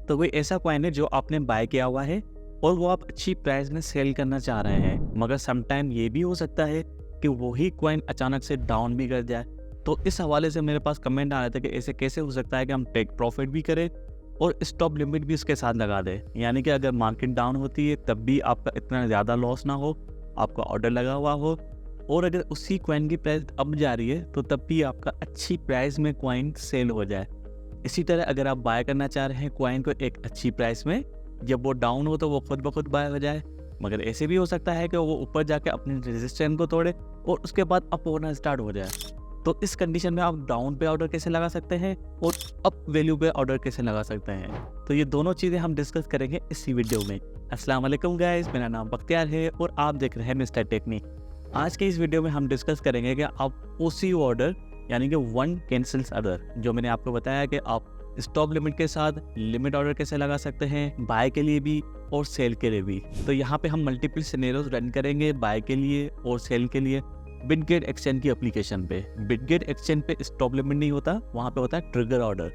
तो कोई ऐसा कॉइन है जो आपने बाय किया हुआ है और वो आप अच्छी प्राइस में सेल करना चाह रहे हैं, मगर समटाइम ये भी हो सकता है कि वही कॉइन अचानक से डाउन भी कर जाए। तो इस हवाले से मेरे पास कमेंट आ रहे थे कि ऐसे कैसे हो सकता है कि हम टेक प्रॉफिट भी करें और स्टॉप लिमिट भी इसके साथ लगा दें, यानी कि अगर मार्केट डाउन होती है तब भी आपका इतना ज़्यादा लॉस ना हो, आपका ऑर्डर लगा हुआ हो, और अगर उसी कॉइन की प्राइस अप जा रही है तो तब भी आपका अच्छी प्राइस में कॉइन सेल हो जाए। इसी तरह अगर आप बाय करना चाह रहे हैं कॉइन को एक अच्छी प्राइस में, जब वो डाउन हो तो वो खुद ब खुद बाय हो जाए, मगर ऐसे भी हो सकता है कि वो ऊपर जाके अपने रेजिस्टेंस को तोड़े और उसके बाद अप होना स्टार्ट हो जाए। तो इस कंडीशन में आप डाउन पे ऑर्डर कैसे लगा सकते हैं और अप वैल्यू पे ऑर्डर कैसे लगा सकते हैं, तो ये दोनों चीज़ें हम डिस्कस करेंगे इसी वीडियो में। अस्सलाम वालेकुम गाइस, मेरा नाम बख्तियार है और आप देख रहे हैं मिस्टर टेक्निक। आज के इस वीडियो में हम डिस्कस करेंगे कि आप OCO ऑर्डर यानी कि वन कैंसिल्स अदर, जो मैंने आपको बताया कि आप स्टॉप लिमिट के साथ लिमिट ऑर्डर कैसे लगा सकते हैं, बाय के लिए भी और सेल के लिए भी। तो यहाँ पे हम मल्टीपल सिनेरियोज रन करेंगे बाय के लिए और सेल के लिए बिटगेट एक्सचेंज की एप्लीकेशन पे। बिटगेट एक्सचेंज पे स्टॉप लिमिट नहीं होता, वहाँ पे होता है ट्रिगर ऑर्डर।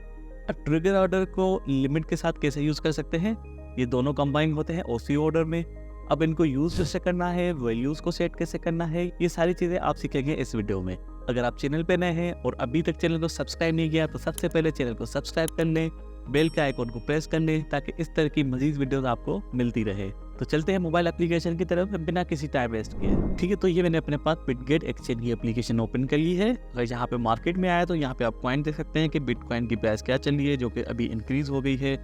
अब ट्रिगर ऑर्डर को लिमिट के साथ कैसे यूज़ कर सकते हैं, ये दोनों कंबाइन होते हैं OCO ऑर्डर में। अब इनको यूज़ कैसे करना है, वैल्यूज़ को सेट कैसे करना है, ये सारी चीज़ें आप सीखेंगे इस वीडियो में। अगर आप चैनल पे नए हैं और अभी तक चैनल को सब्सक्राइब नहीं किया तो सबसे पहले चैनल को सब्सक्राइब कर लें, बेल के आइकॉन को प्रेस कर लें ताकि इस तरह की मजीद वीडियोस आपको मिलती रहे। तो चलते हैं मोबाइल एप्लीकेशन की तरफ बिना किसी टाइम वेस्ट किए। ठीक है, तो ये मैंने अपने पास बिटगेट एक्सचेंज की एप्लीकेशन ओपन कर ली है। अगर यहाँ पे मार्केट में आया तो यहाँ पे आप कॉइन देख सकते हैं कि बिटकॉइन की प्राइस क्या चल रही है, जो कि अभी इंक्रीज हो गई है,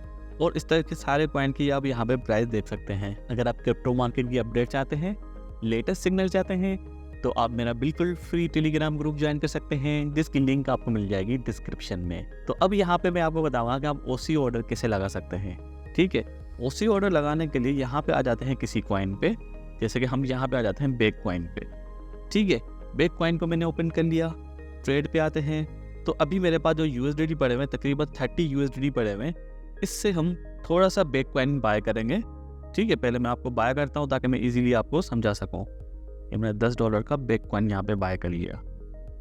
और इस तरह के सारे कॉइन की आप यहाँ पे प्राइस देख सकते हैं। अगर आप क्रिप्टो मार्केट की अपडेट चाहते हैं, लेटेस्ट सिग्नल चाहते हैं, तो आप मेरा बिल्कुल फ्री टेलीग्राम ग्रुप ज्वाइन कर सकते हैं, जिसकी लिंक आपको मिल जाएगी डिस्क्रिप्शन में। तो अब यहाँ पे मैं आपको बताऊंगा कि आप OCO ऑर्डर कैसे लगा सकते हैं। ठीक है, OCO ऑर्डर लगाने के लिए यहाँ पे आ जाते हैं किसी कॉइन पे, जैसे कि हम यहाँ पे आ जाते हैं बेक कॉइन पे। ठीक है, बेक कॉइन को मैंने ओपन कर लिया, ट्रेड पे आते हैं। तो अभी मेरे पास जो USDT पड़े हुए हैं, तकरीबन 30 USDT पड़े हुए हैं, इससे हम थोड़ा सा बेक कॉइन बाय करेंगे। ठीक है, पहले मैं आपको बाय करता हूँ ताकि मैं इजीली आपको समझा सकूँ। ये मैंने $10 का बेक कॉइन यहाँ पे बाय कर लिया।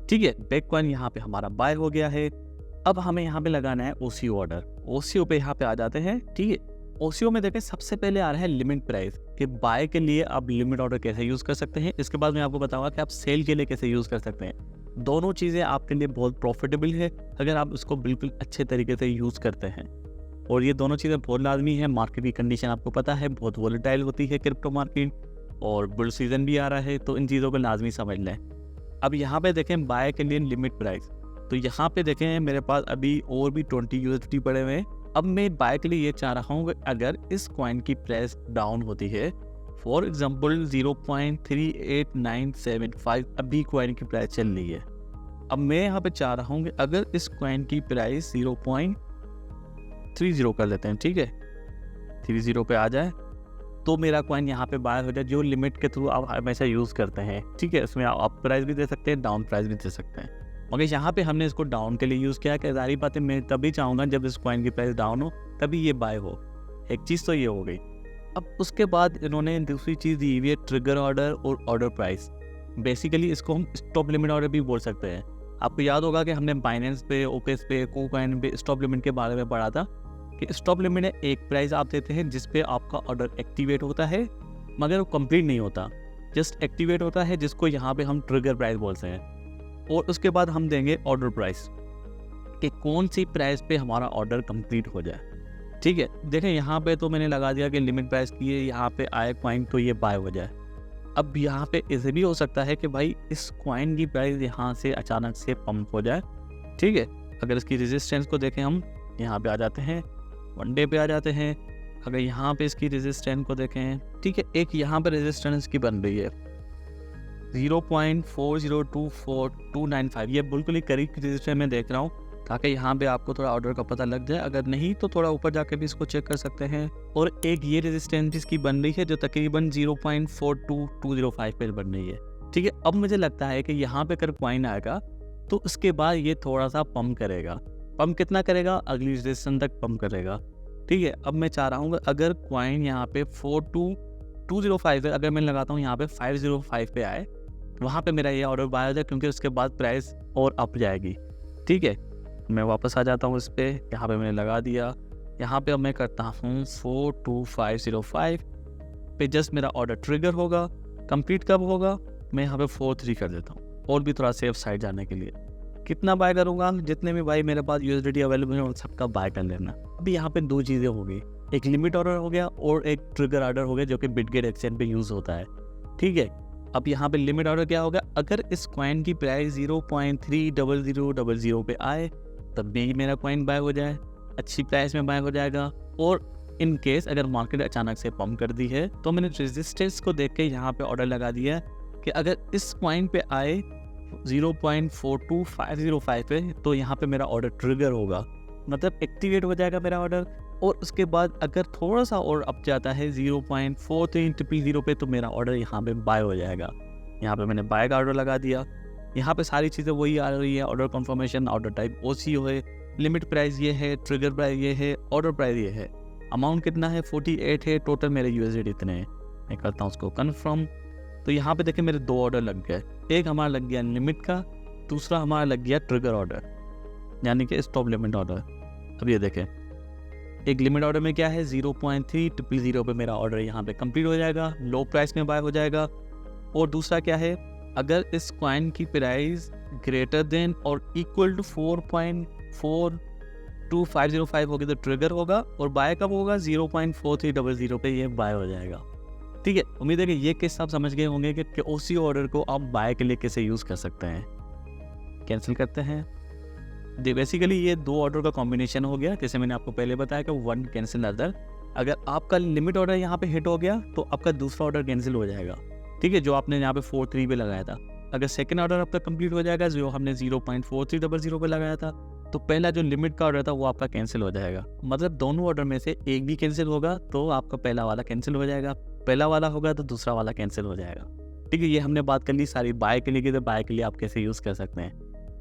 ठीक है, बेक कॉइन यहाँ पे हमारा बाय हो गया है। अब हमें यहाँ पे लगाना है OCO ऑर्डर। OCO पे यहाँ पे आ जाते हैं। ठीक है, OCO में देखें सबसे पहले आ रहा है लिमिट प्राइस, कि बाय के लिए आप लिमिट ऑर्डर कैसे यूज़ कर सकते हैं। इसके बाद मैं आपको बताऊंगा कि आप सेल के लिए कैसे यूज़ कर सकते हैं। दोनों चीज़ें आपके लिए बहुत प्रॉफिटेबल है अगर आप इसको बिल्कुल अच्छे तरीके से यूज़ करते हैं, और ये दोनों चीज़ें बहुत लाजमी है। मार्केट की कंडीशन आपको पता है बहुत वोलेटाइल होती है क्रिप्टो मार्केट, और बुल सीज़न भी आ रहा है, तो इन चीज़ों को लाजमी समझ लें। अब यहाँ पे देखें बाय के लिए लिमिट प्राइस, तो यहाँ पे देखें मेरे पास अभी और भी 20 USDT पड़े हुए हैं। अब मैं बाय के लिए ये चाह रहा हूँ कि अगर इस कॉइन की प्राइस डाउन होती है, फॉर एग्जांपल 0.38975 अभी कॉइन की प्राइस चल रही है। अब मैं यहाँ पे चाह रहा हूँ कि अगर इस कॉइन की प्राइस 0.30 कर लेते हैं, ठीक है, 30 पे आ जाए तो मेरा कॉइन यहाँ पे बाय हो जाए, जो लिमिट के थ्रू आप हमेशा यूज़ करते हैं। ठीक है, इसमें आप अप प्राइस भी दे सकते हैं, डाउन प्राइस भी दे सकते हैं, मगर यहाँ पे हमने इसको डाउन के लिए यूज़ किया कि ज़ाहिर बात है मैं तभी चाहूँगा जब इस कॉइन की प्राइस डाउन हो तभी ये बाय हो। एक चीज़ तो ये हो गई। अब उसके बाद इन्होंने दूसरी चीज़ दी हुई है ट्रिगर ऑर्डर और ऑर्डर प्राइस। बेसिकली इसको हम स्टॉप लिमिट ऑर्डर भी बोल सकते हैं। आपको याद होगा कि हमने बाइनेंस पे, ओकेस पे, कोकॉइन पे स्टॉप लिमिट के बारे में पढ़ा था कि स्टॉप लिमिट है एक प्राइस आप देते हैं जिस पे आपका ऑर्डर एक्टिवेट होता है, मगर वो कंप्लीट नहीं होता, जस्ट एक्टिवेट होता है, जिसको यहाँ पे हम ट्रिगर प्राइस बोलते हैं। और उसके बाद हम देंगे ऑर्डर प्राइस, कि कौन सी प्राइस पे हमारा ऑर्डर कंप्लीट हो जाए। ठीक है, देखें यहाँ पे तो मैंने लगा दिया कि लिमिट प्राइस की है, यहाँ पे आए कॉइन तो ये बाय हो जाए। अब यहाँ पे ऐसे भी हो सकता है कि भाई इस कॉइन की प्राइस यहाँ से अचानक से पंप हो जाए। ठीक है, अगर इसकी रेजिस्टेंस को देखें, हम यहाँ पे आ जाते हैं, वन डे पे आ जाते हैं। अगर यहाँ पे इसकी रेजिस्टेंस को देखें, ठीक है, एक यहाँ पे रेजिस्टेंस की बन रही है 0.4024295, ये बिल्कुल ही करीब की रेजिस्टेंस मैं देख रहा हूँ, ताकि यहाँ पे आपको थोड़ा ऑर्डर का पता लग जाए। अगर नहीं तो थोड़ा ऊपर जाके भी इसको चेक कर सकते हैं। और एक ये रेजिस्टेंस इसकी बन रही है जो तकरीबन 0.42205 पे बन रही है। ठीक है, अब मुझे लगता है कि यहाँ पे अगर कॉइन आएगा तो उसके बाद ये थोड़ा सा पंप करेगा। पंप कितना करेगा, अगली रेजिस्टेंस तक पंप करेगा। ठीक है, अब मैं चाह रहा हूँ अगर कॉइन यहाँ पे 42205 है, अगर मैं लगाता हूँ यहाँ पे 505 पे आए, वहाँ पे मेरा ये ऑर्डर बाय हो जाए, क्योंकि उसके बाद प्राइस और अप जाएगी। ठीक है, मैं वापस आ जाता हूँ इस पर, यहाँ पे मैंने लगा दिया, यहाँ पे अब मैं करता हूँ 42505 पे जस्ट मेरा ऑर्डर ट्रिगर होगा। कंप्लीट कब होगा, मैं यहाँ पे 43 कर देता हूँ और भी थोड़ा सेफ साइड जाने के लिए। कितना बाय करूँगा, जितने भी भाई मेरे पास यूएसडीटी अवेलेबल है उन सबका बाय कर लेना। अभी यहाँ पे दो चीज़ें हो गई, एक लिमिट ऑर्डर हो गया और एक ट्रिगर ऑर्डर हो गया जो कि बिटगेट एक्सचेंज पे यूज़ होता है। ठीक है, अब यहाँ पे लिमिट ऑर्डर क्या होगा, अगर इस कॉइन की प्राइस 0.30000 पे आए तब भी मेरा कॉइन बाय हो जाए, अच्छी प्राइस में बाय हो जाएगा। और इन केस अगर मार्केट अचानक से पंप कर दी है तो मैंने रेजिस्टेंस को देख के यहाँ पे ऑर्डर लगा दिया कि अगर इस कॉइन पे आए 0.42505 पे तो यहाँ पे मेरा ऑर्डर ट्रिगर होगा, मतलब एक्टिवेट हो जाएगा मेरा ऑर्डर। और उसके बाद अगर थोड़ा सा और अप जाता है 0.43000 पे तो मेरा ऑर्डर यहाँ पे बाय हो जाएगा। यहाँ पे मैंने बाय का ऑर्डर लगा दिया। यहाँ पे सारी चीज़ें वही आ रही है, order confirmation, order type OCO है, लिमिट प्राइस ये है, ट्रिगर प्राइस ये है, ऑर्डर प्राइस ये है, अमाउंट कितना है 48 है, टोटल मेरे यूएसडी इतने हैं। मैं करता हूँ उसको कन्फर्म। तो यहाँ पे देखिए मेरे दो ऑर्डर लग गए, एक हमारा लग गया लिमिट का, दूसरा हमारा लग गया ट्रिगर ऑर्डर यानी कि स्टॉप लिमिट ऑर्डर। अब ये देखें, एक लिमिट ऑर्डर में क्या है 0.3000 पे मेरा ऑर्डर यहाँ पे कंप्लीट हो जाएगा, लो प्राइस में बाय हो जाएगा। और दूसरा क्या है, अगर इस कॉइन की प्राइस ग्रेटर देन और इक्वल टू 4.42505 होगी तो ट्रिगर होगा और बाय कब होगा 0.4300 पे ये बाय हो जाएगा। ठीक है, उम्मीद है कि ये केस आप समझ गए होंगे कि OCO ऑर्डर को आप बाय के लिए कैसे यूज़ कर सकते हैं। कैंसिल करते हैं। बेसिकली ये दो ऑर्डर का कॉम्बिनेशन हो गया, जैसे मैंने आपको पहले बताया कि वन कैंसिल अदर। अगर आपका लिमिट ऑर्डर यहाँ पे हिट हो गया तो आपका दूसरा ऑर्डर कैंसिल हो जाएगा। ठीक है, जो आपने यहाँ पे 43 पे लगाया था। अगर सेकंड ऑर्डर आपका कंप्लीट हो जाएगा जो हमने 0.4300 पे लगाया था तो पहला जो लिमिट का ऑर्डर था वो आपका कैंसिल हो जाएगा। मतलब दोनों ऑर्डर में से एक भी कैंसिल होगा तो आपका पहला वाला कैंसिल हो जाएगा, पहला वाला होगा तो दूसरा वाला कैंसिल हो जाएगा। ठीक है, ये हमने बात कर ली सारी बाय के लिए कि बाय के लिए आप कैसे यूज़ कर सकते हैं।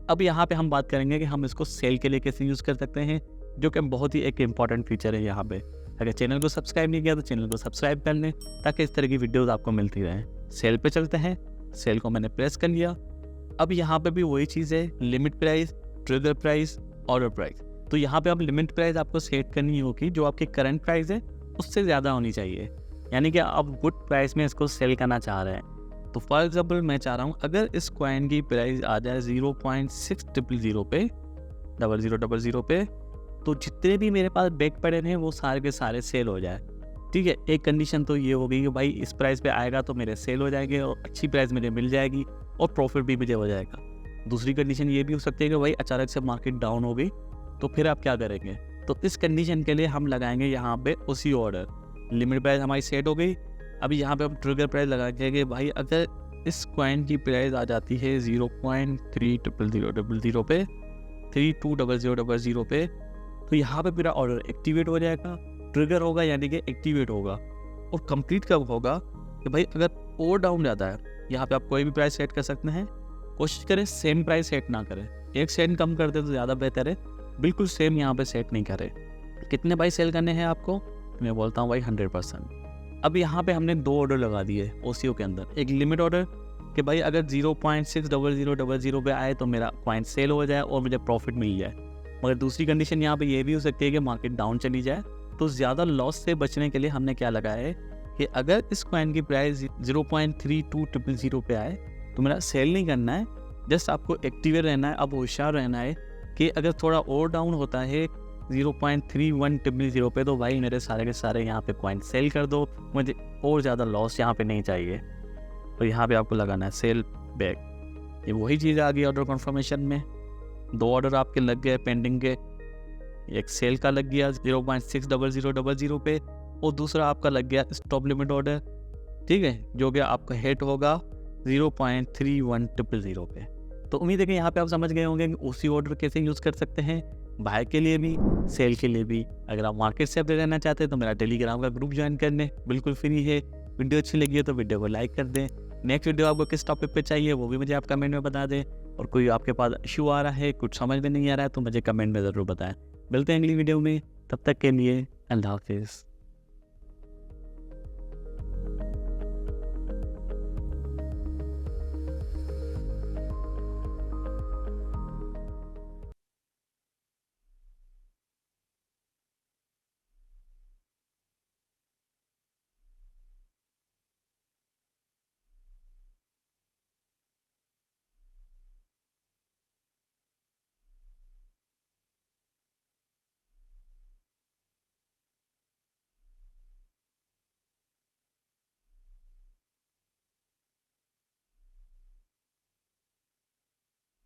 अब यहाँ पे हम बात करेंगे कि हम इसको सेल के लिए कैसे यूज़ कर सकते हैं, जो कि बहुत ही एक इम्पॉर्टेंट फीचर है यहाँ पे। अगर चैनल को सब्सक्राइब नहीं किया तो चैनल को सब्सक्राइब कर लें ताकि इस तरह की वीडियोस आपको मिलती रहें। सेल पे चलते हैं, सेल को मैंने प्रेस कर लिया। अब यहाँ पे भी वही चीज़ है, limit price, trigger price, order price. तो यहाँ पे अब लिमिट प्राइस आपको सेट करनी होगी जो आपकी करंट प्राइस है उससे ज़्यादा होनी चाहिए, यानी कि आप गुड प्राइस में इसको सेल करना चाह रहे हैं। तो फॉर एग्जाम्पल मैं चाह रहा हूँ अगर इस कॉइन की प्राइस आ जाए 0.6000 पे 0000 पे तो जितने भी मेरे पास बैग पड़े हैं वो सारे के सारे सेल हो जाए। ठीक है, एक कंडीशन तो ये होगी कि भाई इस प्राइस पे आएगा तो मेरे सेल हो जाएंगे और अच्छी प्राइस मुझे मिल जाएगी और प्रॉफिट भी मुझे हो जाएगा। दूसरी कंडीशन ये भी हो सकती है कि भाई अचानक से मार्केट डाउन हो गई तो फिर आप क्या करेंगे। तो इस कंडीशन के लिए हम लगाएंगे यहाँ पे OCO ऑर्डर। लिमिट प्राइस हमारी सेट हो गई। अभी यहाँ पे हम ट्रिगर प्राइस लगाएंगे कि भाई अगर इस कॉइन की प्राइस आ जाती है 0.300000 पे 320000 पे तो यहाँ पे मेरा ऑर्डर एक्टिवेट हो जाएगा, ट्रिगर होगा यानी कि एक्टिवेट होगा। और कंप्लीट कब होगा कि भाई अगर और डाउन जाता है, यहाँ पे आप कोई भी प्राइस सेट कर सकते हैं। कोशिश करें सेम प्राइस सेट ना करें, 1 सेंट कम कर दे तो ज़्यादा बेहतर है, बिल्कुल सेम यहाँ पे सेट नहीं करें। कितने बाई सेल करने हैं आपको, मैं बोलता हूँ भाई 100%। अब यहाँ पे हमने दो ऑर्डर लगा दिए OCO के अंदर, एक लिमिट ऑर्डर कि भाई अगर 0.60000 पे आए तो मेरा कॉइन सेल हो जाए और मुझे प्रॉफिट मिल जाए। मगर दूसरी कंडीशन यहाँ पे ये भी हो सकती है कि मार्केट डाउन चली जाए। तो ज़्यादा लॉस से बचने के लिए हमने क्या लगाया है कि अगर इस कॉइन की प्राइस 0.32000 पे आए तो मेरा सेल नहीं करना है, जस्ट आपको एक्टिवेट रहना है। अब होशियार रहना है कि अगर थोड़ा और डाउन होता है 0.3100 पे तो भाई मेरे सारे के सारे यहाँ पे कॉइन सेल कर दो, मुझे और ज़्यादा लॉस यहाँ पे नहीं चाहिए। तो यहाँ पे आपको लगाना है सेल बैक। ये वही चीज़ आ गई ऑर्डर कन्फर्मेशन में। दो ऑर्डर आपके लग गए पेंडिंग के, एक सेल का लग गया 0.60000 पे और दूसरा आपका लग गया स्टॉप लिमिट ऑर्डर। ठीक है, जो कि आपका हिट होगा 0.31000 पे। तो उम्मीद है कि यहाँ पे आप समझ गए होंगे कि OCO ऑर्डर कैसे यूज़ कर सकते हैं, बाय के लिए भी सेल के लिए भी। अगर आप मार्केट से अपडेट रहना चाहते हैं तो मेरा टेलीग्राम का ग्रुप ज्वाइन कर लें, बिल्कुल फ्री है। वीडियो अच्छी लगी है तो वीडियो को लाइक कर दें। नेक्स्ट वीडियो आपको किस टॉपिक पे चाहिए वो भी मुझे आप कमेंट में बता दें। और कोई आपके पास इशू आ रहा है, कुछ समझ में नहीं आ रहा है तो मुझे कमेंट में ज़रूर बताएं। मिलते हैं अगली वीडियो में, तब तक के लिए अल्लाह हाफिज़।